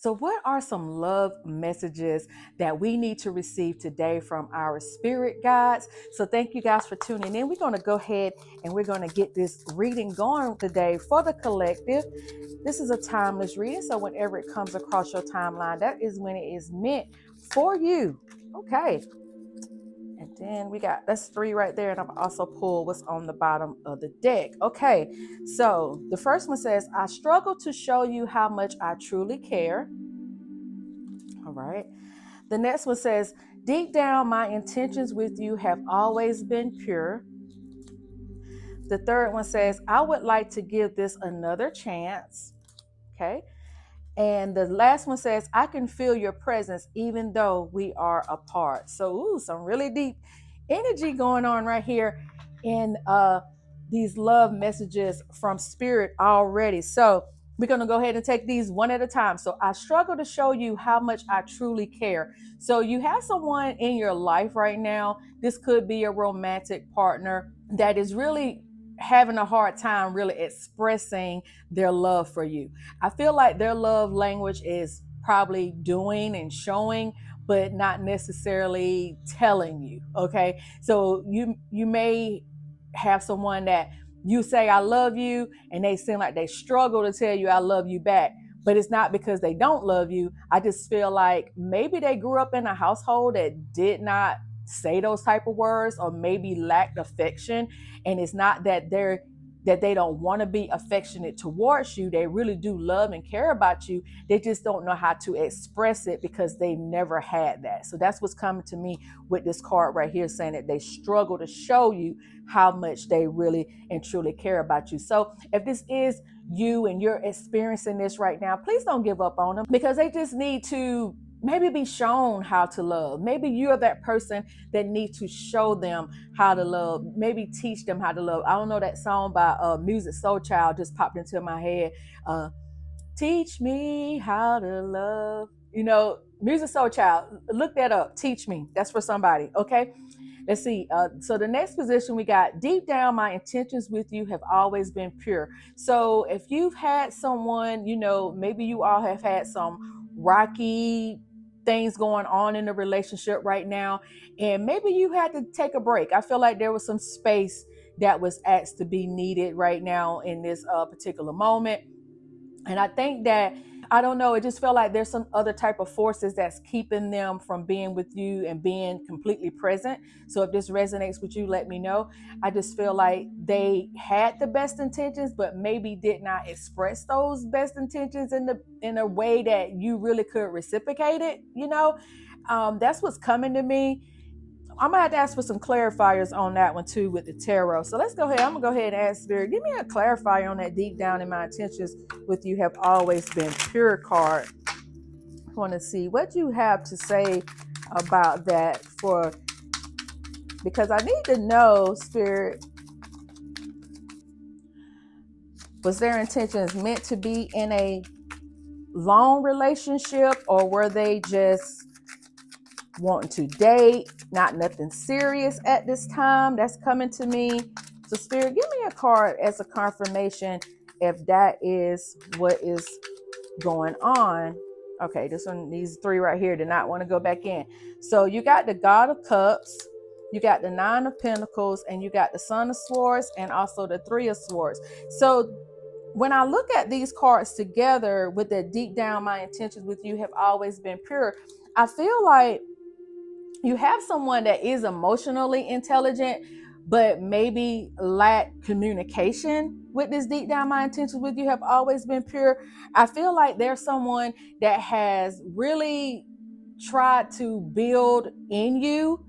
So, what are some love messages that we need to receive today from our spirit guides? So, thank you guys for tuning in. We're going to go ahead and we're going to get this reading going today for the collective. This is a timeless reading. So, whenever it comes across your timeline, that is when it is meant for you. Okay. And then that's 3 right there. And I've also pulled what's on the bottom of the deck. Okay. So, the first one says, I struggle to show you how much I truly care. All right. The next one says, deep down, my intentions with you have always been pure. The third one says, I would like to give this another chance. Okay. And the last one says, I can feel your presence even though we are apart. So, some really deep energy going on right here in these love messages from spirit already. So, we're going to go ahead and take these one at a time. So, I struggle to show you how much I truly care. So, you have someone in your life right now. This could be a romantic partner that is really having a hard time really expressing their love for you. I feel like their love language is probably doing and showing, but not necessarily telling you. Okay. So you may have someone that you say I love you and they seem like they struggle to tell you I love you back. But it's not because they don't love you. I just feel like maybe they grew up in a household that did not say those type of words, or maybe lacked affection. And it's not that they don't want to be affectionate towards you. They really do love and care about you. They just don't know how to express it because they never had that. So that's what's coming to me with this card right here, saying that they struggle to show you how much they really and truly care about you. So if this is you and you're experiencing this right now, please don't give up on them, because they just need to maybe be shown how to love. Maybe you're that person that needs to show them how to love. Maybe teach them how to love. I don't know, that song by Music Soul Child just popped into my head. Teach me how to love. Music Soul Child. Look that up. Teach me. That's for somebody. Okay. Let's see. So the next position we got, deep down, my intentions with you have always been pure. So if you've had someone, maybe you all have had some rocky things going on in the relationship right now, and maybe you had to take a break. I feel like there was some space that was asked to be needed right now in this particular moment. And I think that, I don't know, it just felt like there's some other type of forces that's keeping them from being with you and being completely present. So if this resonates with you, let me know. I just feel like they had the best intentions, but maybe did not express those best intentions in a way that you really could reciprocate it. That's what's coming to me. I'm gonna have to ask for some clarifiers on that one too with the tarot. So let's go ahead. I'm gonna go ahead and ask Spirit, give me a clarifier on that deep down in my intentions with you have always been pure card. I want to see what you have to say about that, because I need to know, Spirit, was their intentions meant to be in a long relationship, or were they just wanting to date, not nothing serious at this time? That's coming to me. So Spirit, give me a card as a confirmation if that is what is going on. Okay, these 3 right here did not want to go back in. So you got the God of Cups, you got the 9 of Pentacles, and you got the Son of Swords, and also the 3 of Swords. So when I look at these cards together with that deep down, my intentions with you have always been pure, I feel like you have someone that is emotionally intelligent, but maybe lack communication with this deep down, my intentions with you have always been pure. I feel like there's someone that has really tried to build in you,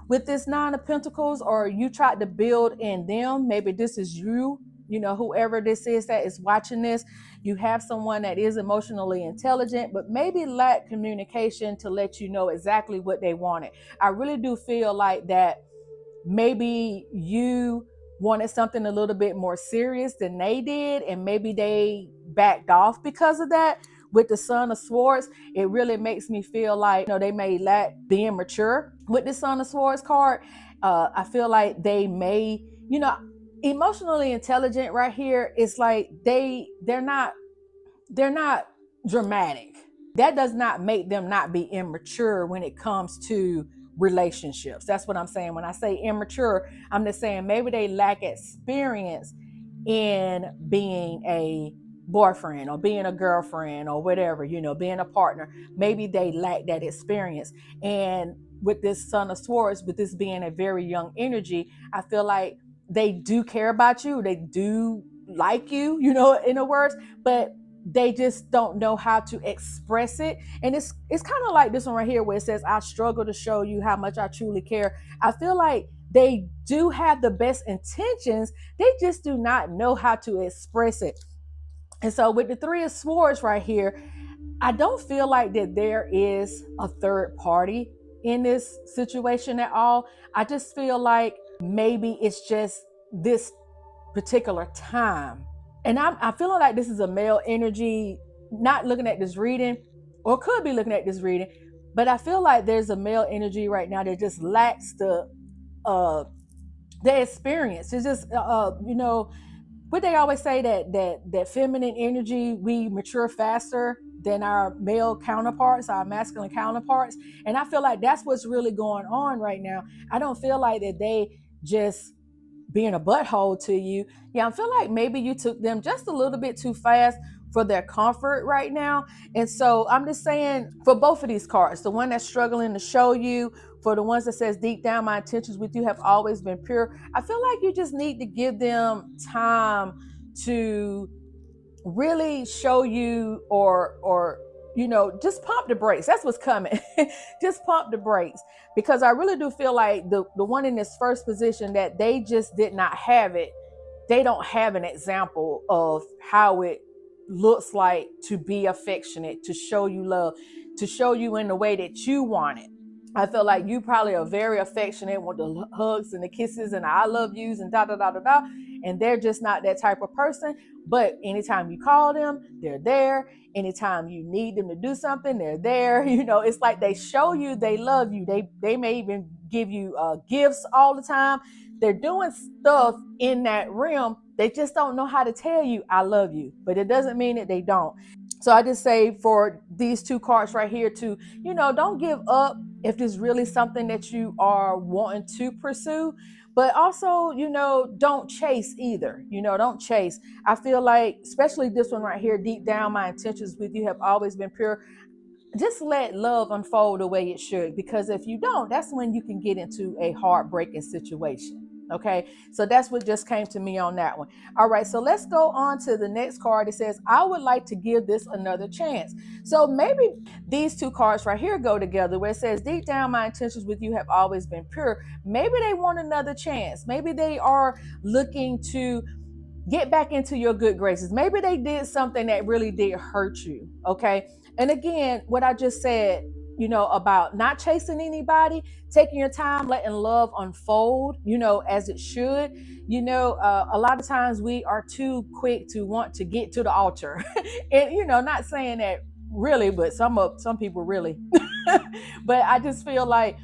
with this 9 of Pentacles, or you tried to build in them. Maybe this is you, whoever this is that is watching this. You have someone that is emotionally intelligent, but maybe lack communication to let you know exactly what they wanted. I really do feel like that maybe you wanted something a little bit more serious than they did, and maybe they backed off because of that. With the Son of Swords, it really makes me feel like, they may lack being mature. With the Son of Swords card, I feel like they may, emotionally intelligent right here. It's like they're not dramatic. that does not make them not be immature when it comes to relationships. That's what I'm saying. When I say immature, I'm just saying maybe they lack experience in being a boyfriend or being a girlfriend or whatever, being a partner. Maybe they lack that experience. And with this Son of Swords, with this being a very young energy, I feel like they do care about you. They do like you, in other words, but they just don't know how to express it. And it's kind of like this one right here where it says, I struggle to show you how much I truly care. I feel like they do have the best intentions, they just do not know how to express it. And so with the Three of Swords right here, I don't feel like that there is a third party in this situation at all. I just feel like maybe it's just this particular time. And I'm feeling like this is a male energy, not looking at this reading, or could be looking at this reading, but I feel like there's a male energy right now that just lacks uh the experience. It's just what they always say, that feminine energy, we mature faster than our male counterparts, our masculine counterparts. And I feel like that's what's really going on right now. I don't feel like that they just being a butthole to you. Yeah, I feel like maybe you took them just a little bit too fast for their comfort right now. And so I'm just saying, for both of these cards, the one that's struggling to show you, for the ones that says deep down my intentions with you have always been pure, I feel like you just need to give them time to really show you, or just pump the brakes. That's what's coming. Just pump the brakes, because I really do feel like the one in this first position, that they just did not have it. They don't have an example of how it looks like to be affectionate, to show you love, to show you in the way that you want it. I feel like you probably are very affectionate with the hugs and the kisses and the I love yous and da da da da da. And they're just not that type of person. But anytime you call them, they're there. Anytime you need them to do something, they're there. It's like they show you they love you. They may even give you gifts all the time. They're doing stuff in that realm. They just don't know how to tell you I love you. But it doesn't mean that they don't. So I just say for these two cards right here to, don't give up if this is really something that you are wanting to pursue. But also, don't chase either. Don't chase. I feel like, especially this one right here, deep down, my intentions with you have always been pure. Just let love unfold the way it should, because if you don't, that's when you can get into a heartbreaking situation. Okay, so that's what just came to me on that one. All right, so let's go on to the next card. It says, I would like to give this another chance. So maybe these two cards right here go together, where it says, deep down, my intentions with you have always been pure. Maybe they want another chance. Maybe they are looking to get back into your good graces. Maybe they did something that really did hurt you. Okay. And again, what I just said, about not chasing anybody, taking your time, letting love unfold, as it should. A lot of times we are too quick to want to get to the altar. And, not saying that really, but some people really. But I just feel like,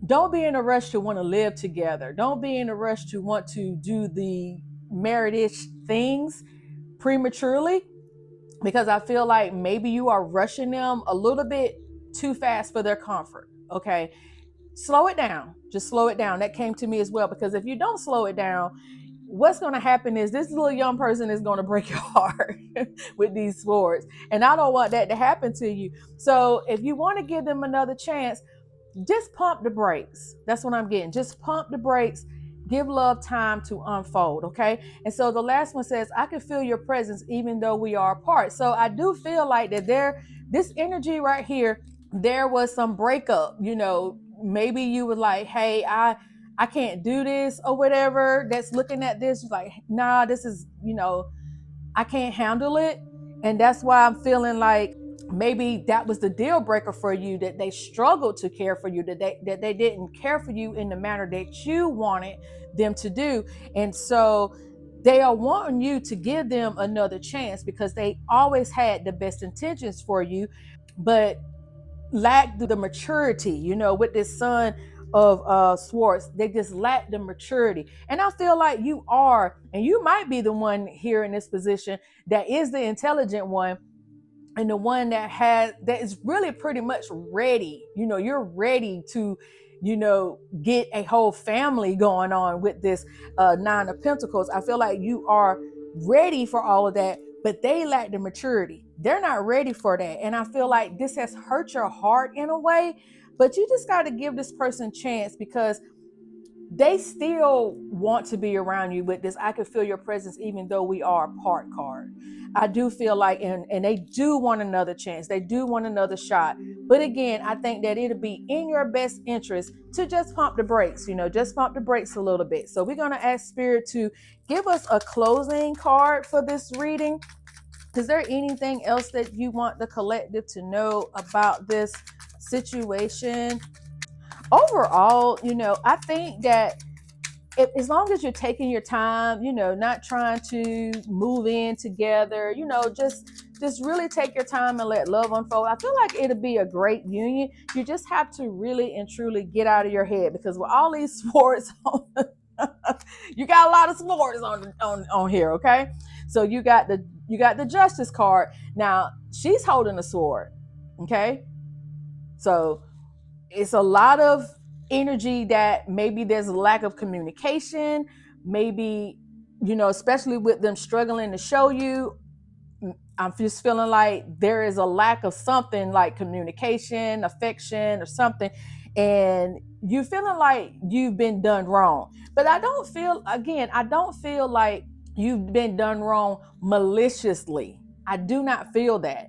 don't be in a rush to want to live together. Don't be in a rush to want to do the marriage things prematurely, because I feel like maybe you are rushing them a little bit too fast for their comfort. Okay. Slow it down. Just slow it down. That came to me as well, because if you don't slow it down, what's going to happen is this little young person is going to break your heart with these swords. And I don't want that to happen to you. So if you want to give them another chance, just pump the brakes. That's what I'm getting. Just pump the brakes. Give love time to unfold, okay? And so the last one says, I can feel your presence even though we are apart. So I do feel like that this energy right here, there was some breakup. Maybe you were like, hey, I can't do this or whatever. That's looking at this like, nah, this is, I can't handle it. And that's why I'm feeling like maybe that was the deal breaker for you, that they struggled to care for you, that they didn't care for you in the manner that you wanted them to do. And so they are wanting you to give them another chance, because they always had the best intentions for you, but lacked the maturity, with this Son of Swords. They just lack the maturity. And I feel like you are, and you might be the one here in this position that is the intelligent one, and the one that is really pretty much ready. You're ready to get a whole family going on with this Nine of Pentacles. I feel like you are ready for all of that, but they lack the maturity. They're not ready for that, and I feel like this has hurt your heart in a way. But you just got to give this person a chance, because they still want to be around you with this I can feel your presence even though we are apart card. I do feel like, and they do want another chance. They do want another shot. But again, I think that it'll be in your best interest to just pump the brakes, just pump the brakes a little bit. So we're going to ask Spirit to give us a closing card for this reading. Is there anything else that you want the collective to know about this situation? Overall, I think that as long as you're taking your time, not trying to move in together, just really take your time and let love unfold. I feel like it'll be a great union. You just have to really and truly get out of your head, because with all these sports, you got a lot of sports on here. Okay, so you got the Justice card. Now she's holding a sword. Okay, so it's a lot of energy that maybe there's a lack of communication, maybe, especially with them struggling to show you. I'm just feeling like there is a lack of something like communication, affection, or something. And you feeling like you've been done wrong. But I don't feel like you've been done wrong maliciously. I do not feel that.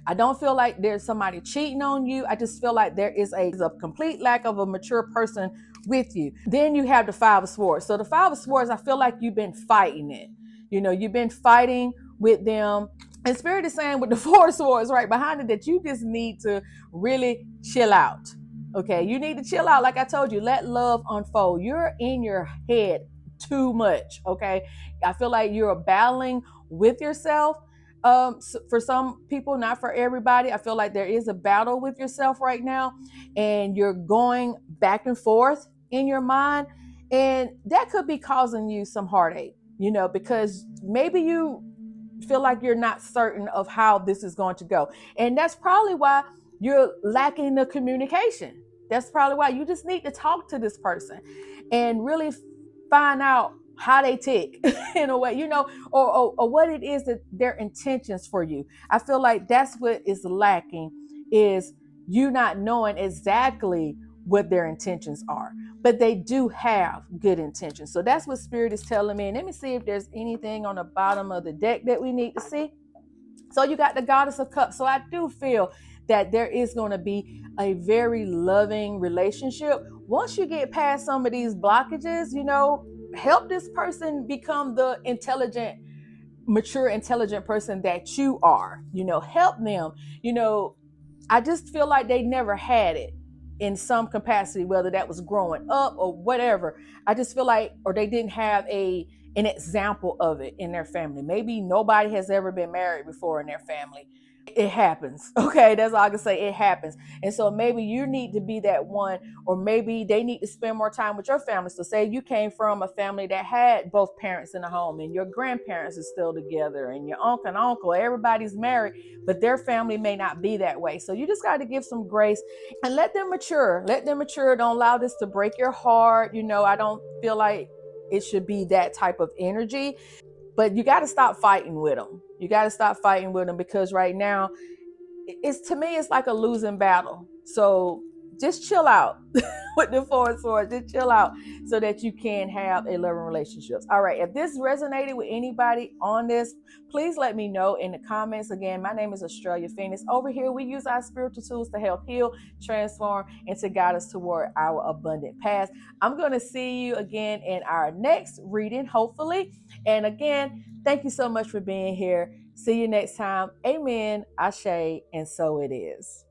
I don't feel like there's somebody cheating on you. I just feel like there is a complete lack of a mature person with you. Then you have the Five of Swords. So the Five of Swords, I feel like you've been fighting it. You've been fighting with them. And Spirit is saying with the Four of Swords right behind it that you just need to really chill out. Okay, you need to chill out. Like I told you, let love unfold. You're in your head too much. Okay, I feel like you're battling with yourself. For some people, not for everybody. I feel like there is a battle with yourself right now, and you're going back and forth in your mind, and that could be causing you some heartache. Because maybe you feel like you're not certain of how this is going to go. And that's probably why you're lacking the communication. That's probably why you just need to talk to this person and really find out how they tick in a way, or what it is that their intentions for you. I feel like that's what is lacking, is you not knowing exactly what their intentions are, but they do have good intentions. So that's what Spirit is telling me. And let me see if there's anything on the bottom of the deck that we need to see. So you got the Goddess of Cups. So I do feel that there is going to be a very loving relationship. Once you get past some of these blockages, help this person become the mature, intelligent person that you are. Help them. I just feel like they never had it in some capacity, whether that was growing up or whatever. I just feel like, or they didn't have an example of it in their family. Maybe nobody has ever been married before in their family. It happens. Okay, that's all I can say. It happens. And so maybe you need to be that one, or maybe they need to spend more time with your family. So say you came from a family that had both parents in the home, and your grandparents are still together, and your uncle, everybody's married, but their family may not be that way. So you just got to give some grace and let them mature. Let them mature. Don't allow this to break your heart. I don't feel like it should be that type of energy. But you got to stop fighting with them. You got to stop fighting with them, because right now, to me, it's like a losing battle. So just chill out with the Four of Swords. Just chill out so that you can have a loving relationships. All right. If this resonated with anybody on this, please let me know in the comments. Again, my name is Estrella Phoenix. Over here, we use our spiritual tools to help heal, transform, and to guide us toward our abundant past. I'm going to see you again in our next reading, hopefully. And again, thank you so much for being here. See you next time. Amen. Ashe. And so it is.